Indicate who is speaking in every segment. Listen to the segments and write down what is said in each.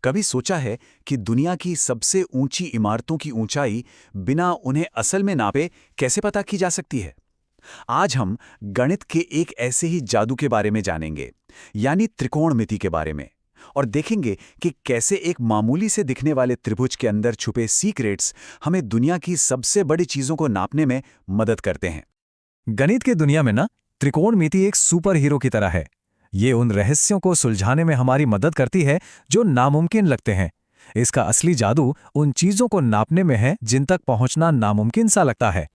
Speaker 1: कभी सोचा है कि दुनिया की सबसे ऊंची इमारतों की ऊंचाई बिना उन्हें असल में नापे कैसे पता की जा सकती है? आज हम गणित के एक ऐसे ही जादू के बारे में जानेंगे, यानी त्रिकोणमिति के बारे में, और देखेंगे कि कैसे एक मामूली से दिखने वाले त्रिभुज के अंदर छुपे सीक्रेट्स हमें दुनिया की सबसे बड़ी चीजों को नापने में मदद करते हैं।
Speaker 2: गणित की दुनिया में ना त्रिकोणमिति एक सुपर हीरो की तरह है। ये उन रहस्यों को सुलझाने में हमारी मदद करती है जो नामुमकिन लगते हैं। इसका असली जादू उन चीजों को नापने में है जिन तक पहुंचना नामुमकिन सा लगता है।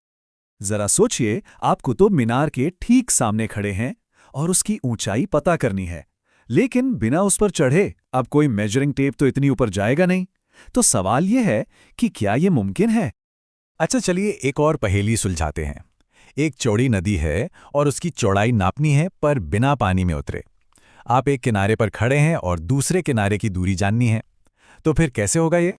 Speaker 3: जरा सोचिए, आप कुतुब मीनार के ठीक सामने खड़े हैं और उसकी ऊंचाई पता करनी है, लेकिन बिना उस पर चढ़े अब कोई मेजरिंग टेप तो इतनी ऊपर जाएगा नहीं। तो सवाल यह है कि क्या यह मुमकिन है?
Speaker 2: अच्छा, चलिए एक और पहेली सुलझाते हैं। एक चौड़ी नदी है और उसकी चौड़ाई नापनी है पर बिना पानी में उतरे। आप एक किनारे पर खड़े हैं और दूसरे किनारे की दूरी जाननी है, तो फिर कैसे होगा ये?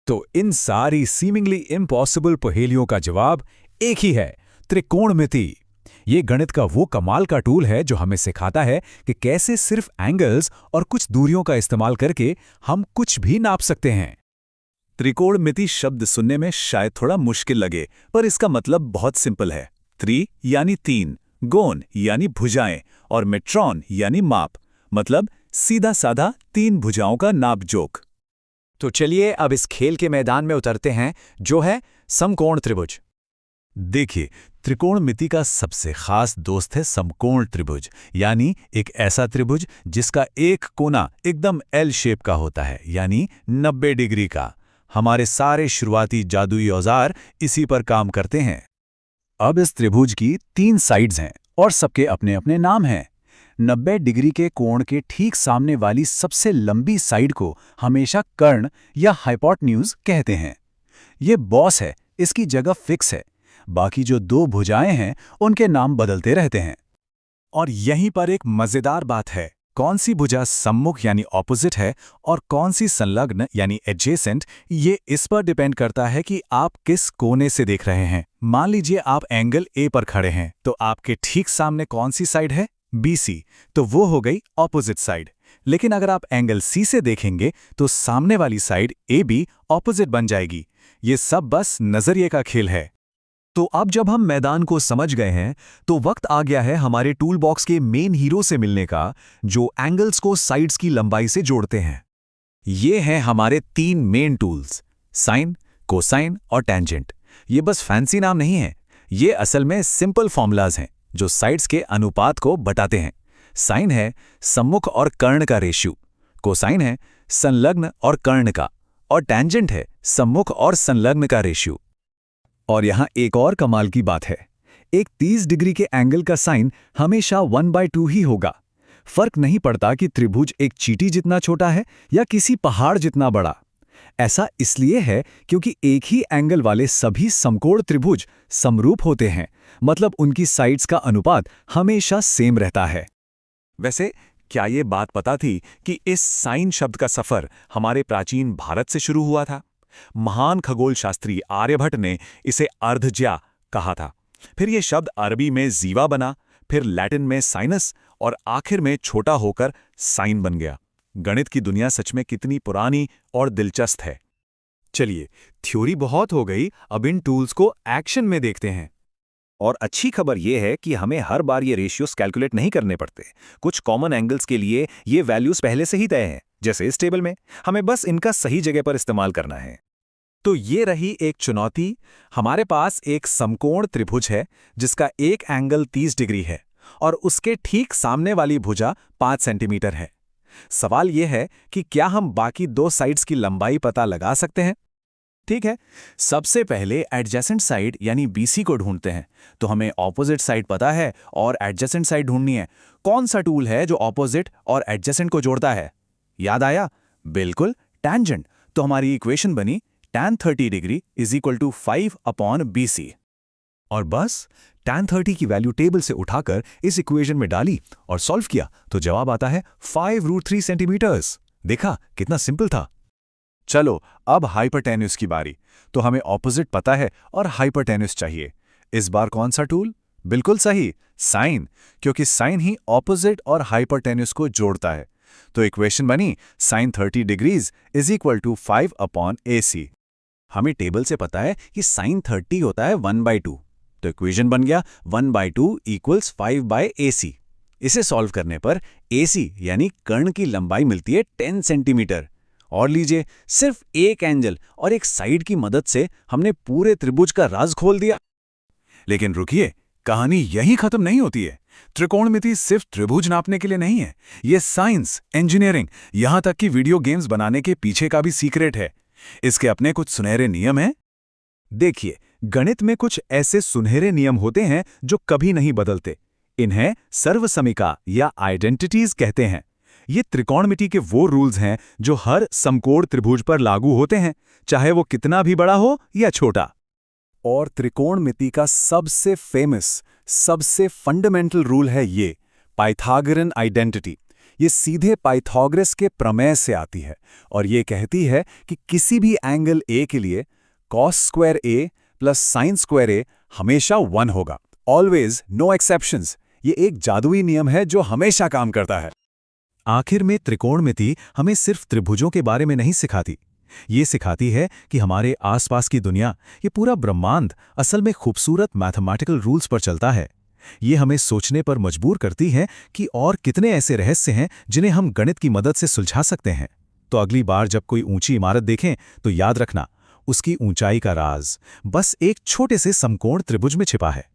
Speaker 2: तो इन सारी सीमिंगली इम्पॉसिबल पहेलियों का जवाब एक ही है, त्रिकोणमिति। ये गणित का वो कमाल का टूल है जो हमें सिखाता है कि कैसे सिर्फ एंगल्स और कुछ दूरियों का इस्तेमाल करके हम कुछ भी नाप सकते हैं।
Speaker 3: त्रिकोणमिति शब्द सुनने में शायद थोड़ा मुश्किल लगे, पर इसका मतलब बहुत सिंपल है। त्रि यानी तीन, गोन यानी भुजाएं और मेट्रॉन यानी माप, मतलब सीधा साधा तीन भुजाओं का नाप जोक।
Speaker 2: तो चलिए अब इस खेल के मैदान में उतरते हैं, जो है समकोण त्रिभुज।
Speaker 3: देखिए, त्रिकोणमिति का सबसे खास दोस्त है समकोण त्रिभुज, यानी एक ऐसा त्रिभुज जिसका एक कोना एकदम एल शेप का होता है, यानी 90 डिग्री का। हमारे सारे शुरुआती जादुई औजार इसी पर काम करते हैं।
Speaker 1: अब इस त्रिभुज की 3 साइड्स हैं और सबके अपने अपने नाम हैं। 90 डिग्री के कोण के ठीक सामने वाली सबसे लंबी साइड को हमेशा कर्ण या हाइपोटेन्यूज कहते हैं। ये बॉस है, इसकी जगह फिक्स है। बाकी जो 2 भुजाएं हैं उनके नाम बदलते रहते हैं।
Speaker 3: और यहीं पर एक मजेदार बात है, कौन सी भुजा सम्मुख यानी ऑपोजिट है और कौन सी संलग्न यानी एडजेसेंट, ये इस पर डिपेंड करता है कि आप किस कोने से देख रहे हैं। मान लीजिए आप एंगल ए पर खड़े हैं, तो आपके ठीक सामने कौन सी साइड है? बीसी, तो वो हो गई ऑपोजिट साइड। लेकिन अगर आप एंगल सी से देखेंगे तो सामने वाली साइड ए बी ऑपोजिट बन जाएगी। ये सब बस नजरिए का खेल है।
Speaker 2: तो अब जब हम मैदान को समझ गए हैं, तो वक्त आ गया है हमारे टूल बॉक्स के मेन हीरो से मिलने का, जो एंगल्स को साइड्स की लंबाई से जोड़ते हैं।
Speaker 3: ये हैं हमारे 3 मेन टूल्स, साइन, कोसाइन और टेंजेंट। ये बस फैंसी नाम नहीं है, ये असल में सिंपल फॉर्मूलाज हैं जो साइड्स के अनुपात को बताते हैं। साइन है सम्मुख और कर्ण का रेशियो, कोसाइन है संलग्न और कर्ण का, और टेंजेंट है सम्मुख और संलग्न का रेशियो।
Speaker 2: और यहाँ एक और कमाल की बात है, एक 30 डिग्री के एंगल का साइन हमेशा 1/2 ही होगा। फर्क नहीं पड़ता कि त्रिभुज एक चींटी जितना छोटा है या किसी पहाड़ जितना बड़ा। ऐसा इसलिए है क्योंकि एक ही एंगल वाले सभी समकोण त्रिभुज समरूप होते हैं, मतलब उनकी साइड्स का अनुपात हमेशा सेम रहता है।
Speaker 3: वैसे क्या ये बात पता थी कि इस साइन शब्द का सफर हमारे प्राचीन भारत से शुरू हुआ था? महान खगोल शास्त्री आर्यभट्ट ने इसे अर्धज्या कहा था। फिर यह शब्द अरबी में जीवा बना, फिर लैटिन में साइनस और आखिर में छोटा होकर साइन बन गया। गणित की दुनिया सच में कितनी पुरानी और दिलचस्प है।
Speaker 2: चलिए, थ्योरी बहुत हो गई, अब इन टूल्स को एक्शन में देखते हैं।
Speaker 4: और अच्छी खबर यह है कि हमें हर बार ये रेशियोज कैलकुलेट नहीं करने पड़ते। कुछ कॉमन एंगल्स के लिए ये वैल्यूज पहले से ही तय हैं, जैसे इस टेबल में। हमें बस इनका सही जगह पर इस्तेमाल करना है।
Speaker 2: तो ये रही एक चुनौती। हमारे पास एक समकोण त्रिभुज है जिसका एक एंगल 30 डिग्री है और उसके ठीक सामने वाली भुजा 5 सेंटीमीटर है। सवाल यह है कि क्या हम बाकी 2 साइड्स की लंबाई पता लगा सकते हैं? ठीक है, सबसे पहले एडजेसेंट साइड यानी बीसी को ढूंढते हैं। तो हमें ऑपोजिट साइड पता है और एडजेसेंट साइड ढूंढनी है। कौन सा टूल है जो ऑपोजिट और एडजेसेंट को जोड़ता है? याद आया? बिल्कुल, टेंजेंट। तो हमारी इक्वेशन बनी tan 30 degree is equal to 5/BC। और बस tan 30 की वैल्यू टेबल से उठाकर इस इक्वेशन में डाली और सॉल्व किया तो जवाब आता है 5√3 सेंटीमीटर्स। देखा कितना सिंपल था।
Speaker 3: चलो अब हाइपोटेन्यूज की बारी। तो हमें ऑपोजिट पता है और हाइपोटेन्यूज चाहिए। इस बार कौन सा टूल? बिल्कुल सही, साइन, क्योंकि साइन ही ऑपोजिट और हाइपोटेन्यूज को जोड़ता है। तो इक्वेशन बनी sin 30 degrees is equal to 5/AC।
Speaker 1: हमें टेबल से पता है कि sin 30 होता है 1/2, तो इक्वेशन बन गया 1/2 = 5/AC। इसे सॉल्व करने पर AC यानी कर्ण की लंबाई मिलती है 10 सेंटीमीटर। और लीजिए, सिर्फ एक एंगल और एक साइड की मदद से हमने पूरे त्रिभुज का राज खोल दिया।
Speaker 3: लेकिन रुकिए, कहानी यहीं खत्म नहीं होती है। त्रिकोणमिति सिर्फ त्रिभुज नापने के लिए नहीं है, ये साइंस, इंजीनियरिंग, यहां तक कि वीडियो गेम्स बनाने के पीछे का भी सीक्रेट है। इसके अपने कुछ सुनहरे नियम हैं।
Speaker 2: देखिए, गणित में कुछ ऐसे सुनहरे नियम होते हैं जो कभी नहीं बदलते। इन्हें सर्वसमीका या आइडेंटिटीज कहते हैं। ये त्रिकोणमिति के वो रूल्स हैं जो हर समकोण त्रिभुज पर लागू होते हैं, चाहे वो कितना भी बड़ा हो या छोटा। और त्रिकोणमिति का सबसे फेमस, सबसे फंडामेंटल रूल है ये पाइथागोरन आइडेंटिटी। ये सीधे पाइथागोरस के प्रमेय से आती है और ये कहती है कि किसी भी एंगल A के लिए cos² A + sin² A हमेशा 1 होगा। Always, no exceptions. ये एक जादुई नियम है जो हमेशा काम करता है। आखिर में त्रिकोणमिति हमें सिर्फ त्रिभुजों के बारे में नहीं सिखाती, ये सिखाती है कि हमारे आसपास की दुनिया, ये पूरा ब्रह्मांड असल में खूबसूरत मैथमेटिकल रूल्स पर चलता है। ये हमें सोचने पर मजबूर करती है कि और कितने ऐसे रहस्य हैं जिन्हें हम गणित की मदद से सुलझा सकते हैं। तो अगली बार जब कोई ऊंची इमारत देखें तो याद रखना, उसकी ऊंचाई का राज बस एक छोटे से समकोण त्रिभुज में छिपा है।